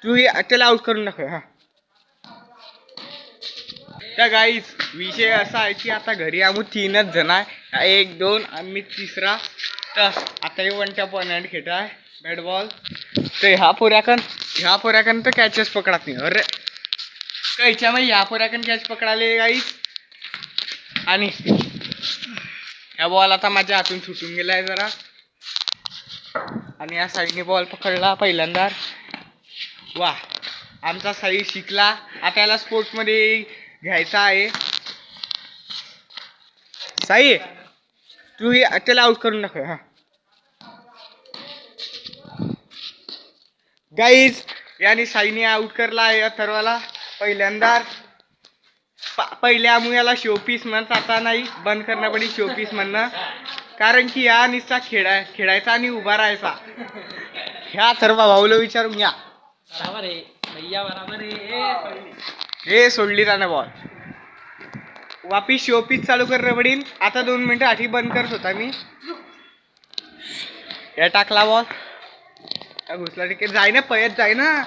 तू त्याला आउट करून टाक. हा तर गाईज विषय असा आहे की आता घरी आम्ही 3च जण आहे, 1 2 आम्ही तिसरा. तर आता हे 1 टॅप 1 हँड खेळत आहे बॅट बॉल. तर ह्या पोऱ्याकन तर कॅचेस पकडत नाही. अरे कायच्या मग ह्या पोऱ्याकन कॅच पकडाले गाईज. आणि ह्या बॉल आता माझ्या हातून सुटून गेलाय जरा. आणि या साईडने बॉल पकडला पहिल्यांदा. वा आमचा साई शिकला. आता याला स्पोर्ट्समध्ये घ्यायचा आहे. साई तू त्याला आउट करून टाक. हा गाईज याने साईने आउट करला आहे अथर्वला पहिल्यांदा. पहिले आम्ही याला शोपीस म्हणत, आता नाही बंद करणं पडी शोपीस म्हणणं. कारण की या निस्ता खेळायचा आणि उभा राहायचा. ह्या अथर्व भाऊला विचारून घ्या. बराबर आहे भैया, बराबर आहे. हे सोडली त्याने बॉल. वापिस शोपीस चालू करणं पडील. आता 2 मिनिटं आधी बंद करत होता मी. या टाकला बॉल घुसला. तिकडे जाय ना, पयत जाय ना.